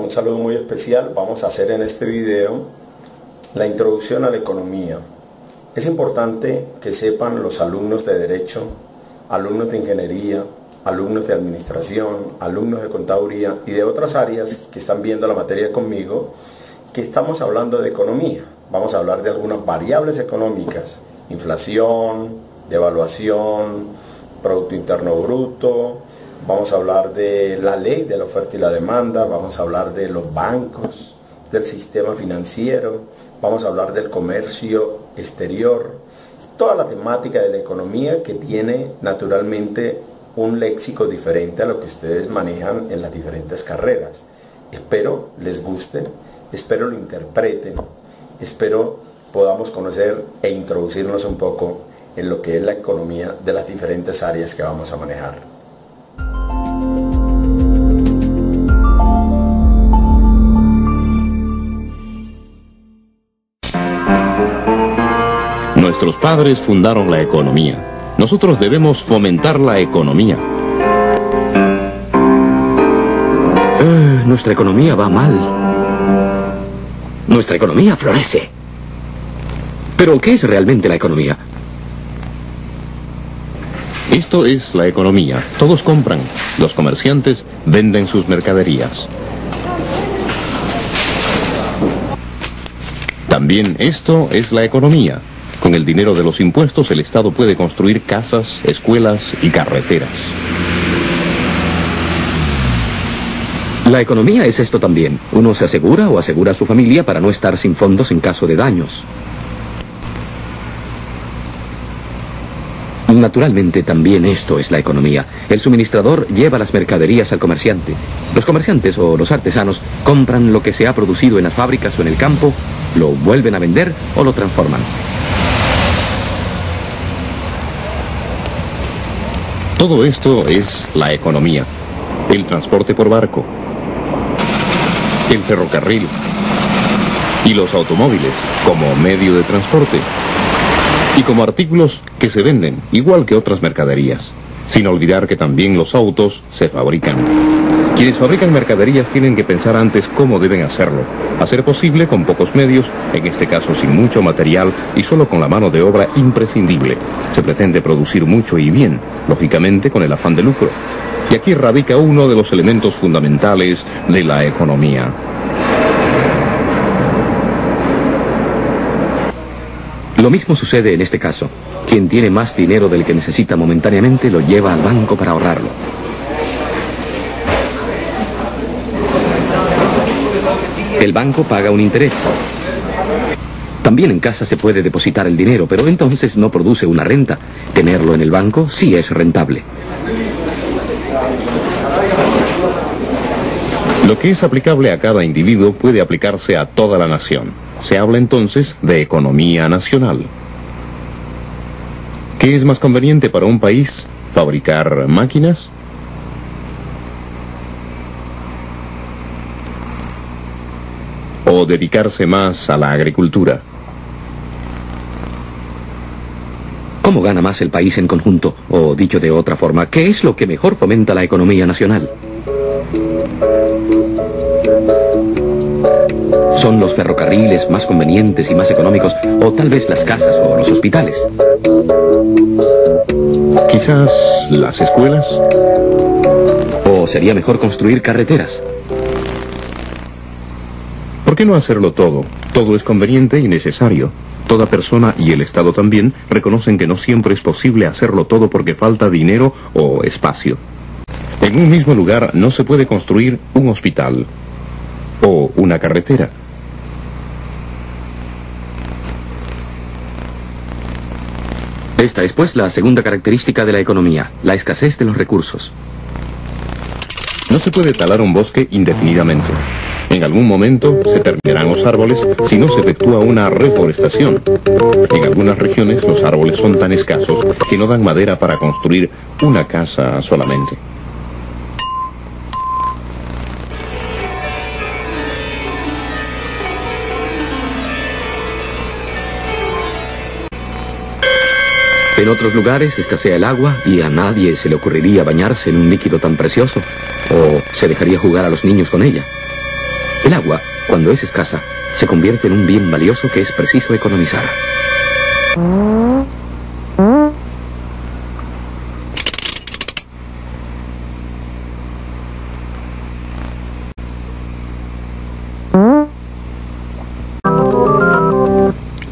un saludo muy especial. Vamos a hacer en este video la introducción a la economía. Es importante que sepan los alumnos de Derecho, alumnos de Ingeniería, alumnos de Administración, alumnos de Contaduría y de otras áreas que están viendo la materia conmigo, que estamos hablando de economía. Vamos a hablar de algunas variables económicas: inflación, devaluación, Producto Interno Bruto. Vamos a hablar de la ley de la oferta y la demanda, vamos a hablar de los bancos, del sistema financiero, vamos a hablar del comercio exterior, toda la temática de la economía que tiene naturalmente un léxico diferente a lo que ustedes manejan en las diferentes carreras. Espero les guste, espero lo interpreten, espero podamos conocer e introducirnos un poco en lo que es la economía de las diferentes áreas que vamos a manejar. Nuestros padres fundaron la economía. Nosotros debemos fomentar la economía. Nuestra economía va mal. Nuestra economía florece. ¿Pero qué es realmente la economía? Esto es la economía. Todos compran. Los comerciantes venden sus mercaderías. También esto es la economía. Con el dinero de los impuestos, el Estado puede construir casas, escuelas y carreteras. La economía es esto también. Uno se asegura o asegura a su familia para no estar sin fondos en caso de daños. Naturalmente, también esto es la economía. El suministrador lleva las mercaderías al comerciante. Los comerciantes o los artesanos compran lo que se ha producido en las fábricas o en el campo, lo vuelven a vender o lo transforman. Todo esto es la economía. El transporte por barco, el ferrocarril y los automóviles como medio de transporte y como artículos que se venden, igual que otras mercaderías. Sin olvidar que también los autos se fabrican. Quienes fabrican mercaderías tienen que pensar antes cómo deben hacerlo. A ser posible con pocos medios, en este caso sin mucho material y solo con la mano de obra imprescindible. Se pretende producir mucho y bien, lógicamente con el afán de lucro. Y aquí radica uno de los elementos fundamentales de la economía. Lo mismo sucede en este caso. Quien tiene más dinero del que necesita momentáneamente lo lleva al banco para ahorrarlo. El banco paga un interés. También en casa se puede depositar el dinero, pero entonces no produce una renta. Tenerlo en el banco sí es rentable. Lo que es aplicable a cada individuo puede aplicarse a toda la nación. Se habla entonces de economía nacional. ¿Qué es más conveniente para un país? ¿Fabricar máquinas? ¿O dedicarse más a la agricultura? ¿Cómo gana más el país en conjunto? O dicho de otra forma, ¿qué es lo que mejor fomenta la economía nacional? ¿Son los ferrocarriles más convenientes y más económicos? ¿O tal vez las casas o los hospitales? Quizás las escuelas. ¿O sería mejor construir carreteras? ¿Por qué no hacerlo todo? Todo es conveniente y necesario. Toda persona y el Estado también reconocen que no siempre es posible hacerlo todo porque falta dinero o espacio. En un mismo lugar no se puede construir un hospital o una carretera. Esta es pues la segunda característica de la economía, la escasez de los recursos. No se puede talar un bosque indefinidamente. En algún momento se terminarán los árboles si no se efectúa una reforestación. En algunas regiones los árboles son tan escasos que no dan madera para construir una casa solamente. En otros lugares escasea el agua y a nadie se le ocurriría bañarse en un líquido tan precioso, o se dejaría jugar a los niños con ella. El agua, cuando es escasa, se convierte en un bien valioso que es preciso economizar.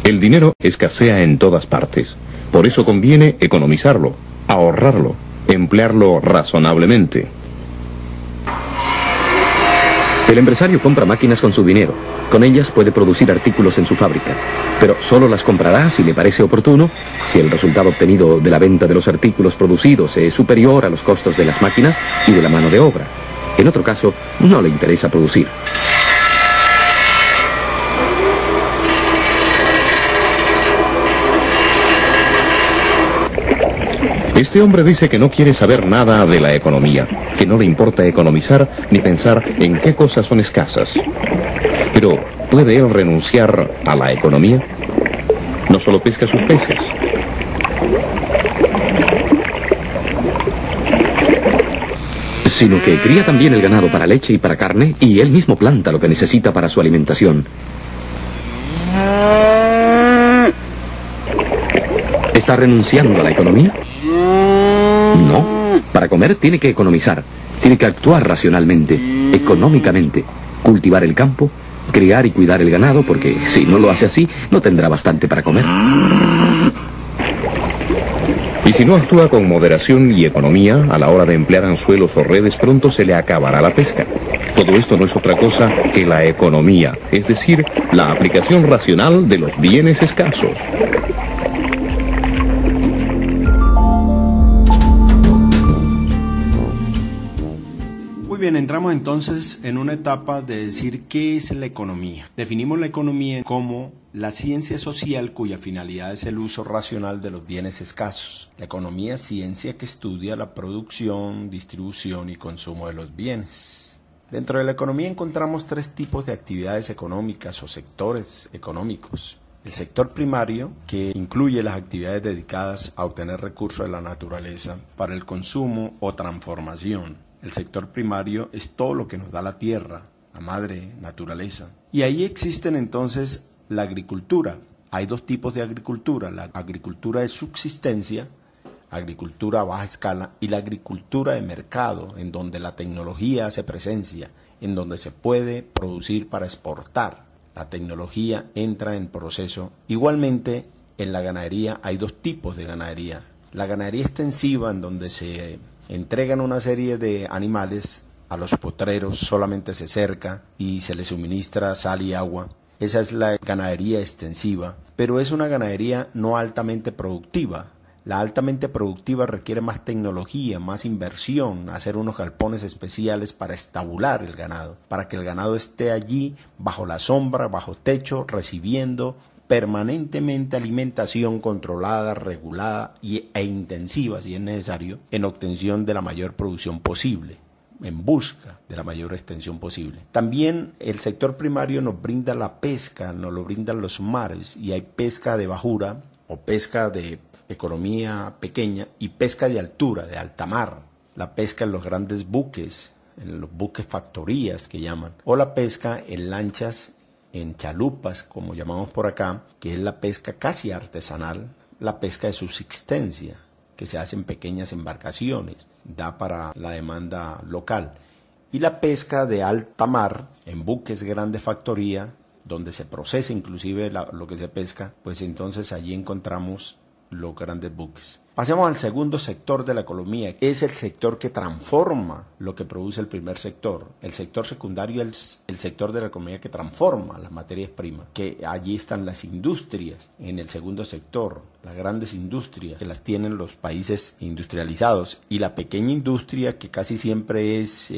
El dinero escasea en todas partes. Por eso conviene economizarlo, ahorrarlo, emplearlo razonablemente. El empresario compra máquinas con su dinero. Con ellas puede producir artículos en su fábrica. Pero solo las comprará si le parece oportuno, si el resultado obtenido de la venta de los artículos producidos es superior a los costos de las máquinas y de la mano de obra. En otro caso, no le interesa producir. Este hombre dice que no quiere saber nada de la economía, que no le importa economizar ni pensar en qué cosas son escasas. Pero, ¿puede él renunciar a la economía? No solo pesca sus peces. Sino que cría también el ganado para leche y para carne, y él mismo planta lo que necesita para su alimentación. ¿Está renunciando a la economía? No. Para comer tiene que economizar. Tiene que actuar racionalmente, económicamente. Cultivar el campo, criar y cuidar el ganado, porque si no lo hace así, no tendrá bastante para comer. Y si no actúa con moderación y economía a la hora de emplear anzuelos o redes, pronto se le acabará la pesca. Todo esto no es otra cosa que la economía, es decir, la aplicación racional de los bienes escasos. Bien, entramos entonces en una etapa de decir qué es la economía. Definimos la economía como la ciencia social cuya finalidad es el uso racional de los bienes escasos. La economía es ciencia que estudia la producción, distribución y consumo de los bienes. Dentro de la economía encontramos tres tipos de actividades económicas o sectores económicos. El sector primario, que incluye las actividades dedicadas a obtener recursos de la naturaleza para el consumo o transformación. El sector primario es todo lo que nos da la tierra, la madre naturaleza. Y ahí existen entonces la agricultura. Hay dos tipos de agricultura, la agricultura de subsistencia, agricultura a baja escala, y la agricultura de mercado, en donde la tecnología hace presencia, en donde se puede producir para exportar. La tecnología entra en proceso. Igualmente, en la ganadería hay dos tipos de ganadería. La ganadería extensiva, en donde se entregan una serie de animales a los potreros, solamente se cerca y se les suministra sal y agua. Esa es la ganadería extensiva, pero es una ganadería no altamente productiva. La altamente productiva requiere más tecnología, más inversión, hacer unos galpones especiales para estabular el ganado, para que el ganado esté allí bajo la sombra, bajo techo, recibiendo permanentemente alimentación controlada, regulada e intensiva, si es necesario, en obtención de la mayor producción posible, en busca de la mayor extensión posible. También el sector primario nos brinda la pesca, nos lo brindan los mares, y hay pesca de bajura o pesca de economía pequeña y pesca de altura, de alta mar. La pesca en los grandes buques, en los buques factorías que llaman, o la pesca en lanchas, en chalupas, como llamamos por acá, que es la pesca casi artesanal, la pesca de subsistencia, que se hace en pequeñas embarcaciones, da para la demanda local. Y la pesca de alta mar, en buques grande factoría, donde se procesa inclusive lo que se pesca, pues entonces allí encontramos los grandes buques. Pasemos al segundo sector de la economía. Es el sector que transforma lo que produce el primer sector. El sector secundario es el sector de la economía que transforma las materias primas, que allí están las industrias en el segundo sector, las grandes industrias que las tienen los países industrializados, y la pequeña industria que casi siempre es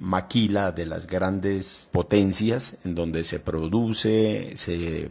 maquila de las grandes potencias, en donde se produce, se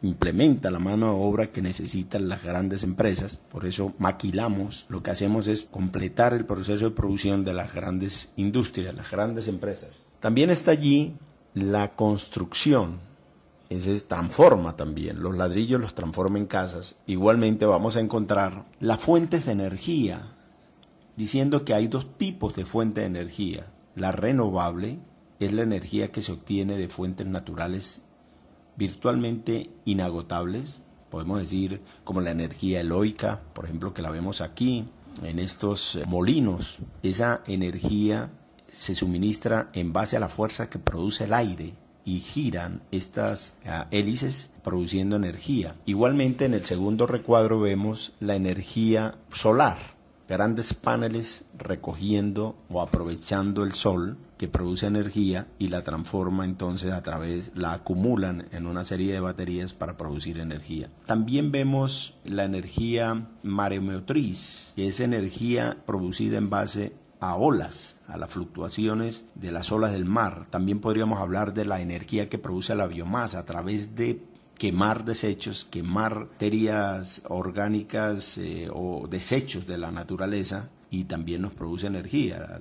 implementa la mano de obra que necesitan las grandes empresas. Por eso maquilamos, lo que hacemos es completar el proceso de producción de las grandes industrias, las grandes empresas. También está allí la construcción, ese transforma también, los ladrillos los transforma en casas. Igualmente vamos a encontrar las fuentes de energía, diciendo que hay dos tipos de fuente de energía, la renovable, es la energía que se obtiene de fuentes naturales virtualmente inagotables, podemos decir como la energía eólica, por ejemplo, que la vemos aquí en estos molinos. Esa energía se suministra en base a la fuerza que produce el aire y giran estas hélices produciendo energía. Igualmente en el segundo recuadro vemos la energía solar, grandes paneles recogiendo o aprovechando el sol que produce energía y la transforma entonces la acumulan en una serie de baterías para producir energía. También vemos la energía maremotriz, que es energía producida en base a olas, a las fluctuaciones de las olas del mar. También podríamos hablar de la energía que produce la biomasa a través de quemar desechos, quemar materias orgánicas o desechos de la naturaleza, y también nos produce energía.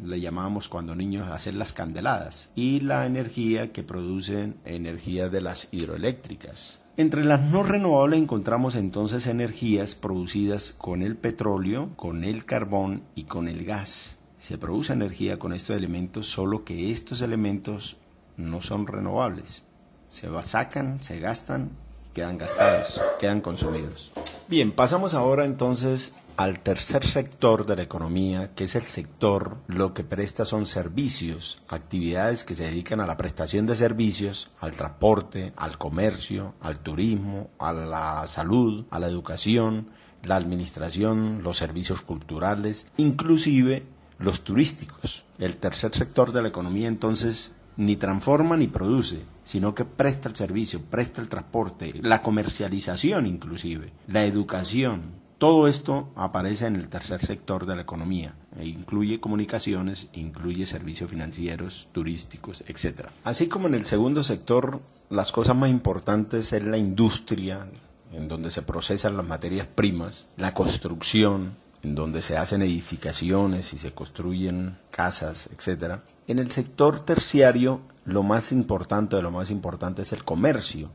Le llamábamos cuando niños hacer las candeladas. Y la energía que producen energía de las hidroeléctricas. Entre las no renovables encontramos entonces energías producidas con el petróleo, con el carbón y con el gas. Se produce energía con estos elementos, solo que estos elementos no son renovables. Se sacan, se gastan, quedan gastados, quedan consumidos. Bien, pasamos ahora entonces al tercer sector de la economía, que es el sector, lo que presta son servicios, actividades que se dedican a la prestación de servicios, al transporte, al comercio, al turismo, a la salud, a la educación, la administración, los servicios culturales, inclusive los turísticos. El tercer sector de la economía entonces ni transforma ni produce, sino que presta el servicio, presta el transporte, la comercialización inclusive, la educación. Todo esto aparece en el tercer sector de la economía, incluye comunicaciones, incluye servicios financieros, turísticos, etc. Así como en el segundo sector, las cosas más importantes es la industria, en donde se procesan las materias primas, la construcción, en donde se hacen edificaciones y se construyen casas, etc. En el sector terciario, lo más importante de lo más importante es el comercio,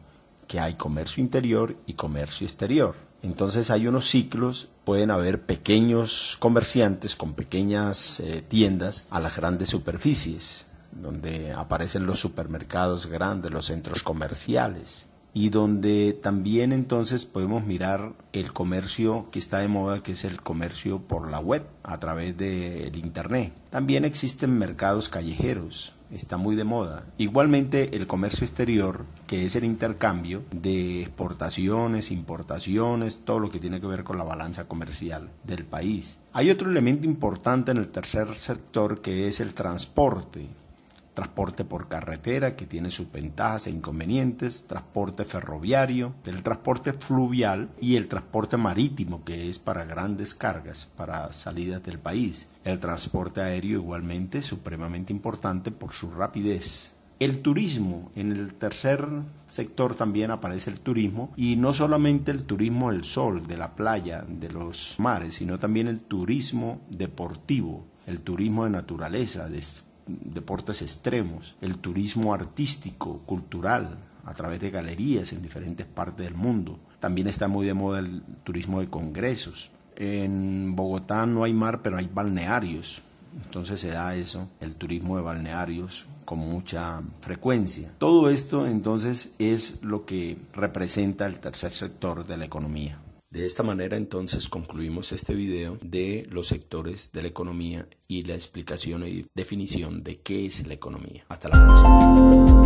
que hay comercio interior y comercio exterior. Entonces hay unos ciclos, pueden haber pequeños comerciantes con pequeñas tiendas a las grandes superficies, donde aparecen los supermercados grandes, los centros comerciales, y donde también entonces podemos mirar el comercio que está de moda, que es el comercio por la web, a través del internet. También existen mercados callejeros, está muy de moda. Igualmente el comercio exterior, que es el intercambio de exportaciones, importaciones, todo lo que tiene que ver con la balanza comercial del país. Hay otro elemento importante en el tercer sector, que es el transporte. Transporte por carretera, que tiene sus ventajas e inconvenientes, transporte ferroviario, el transporte fluvial y el transporte marítimo, que es para grandes cargas, para salidas del país. El transporte aéreo igualmente supremamente importante por su rapidez. El turismo, en el tercer sector también aparece el turismo, y no solamente el turismo del sol, de la playa, de los mares, sino también el turismo deportivo, el turismo de naturaleza, de deportes extremos, el turismo artístico, cultural, a través de galerías en diferentes partes del mundo. También está muy de moda el turismo de congresos. En Bogotá no hay mar, pero hay balnearios. Entonces se da eso, el turismo de balnearios, con mucha frecuencia. Todo esto entonces es lo que representa el tercer sector de la economía. De esta manera entonces concluimos este video de los sectores de la economía y la explicación y definición de qué es la economía. Hasta la próxima.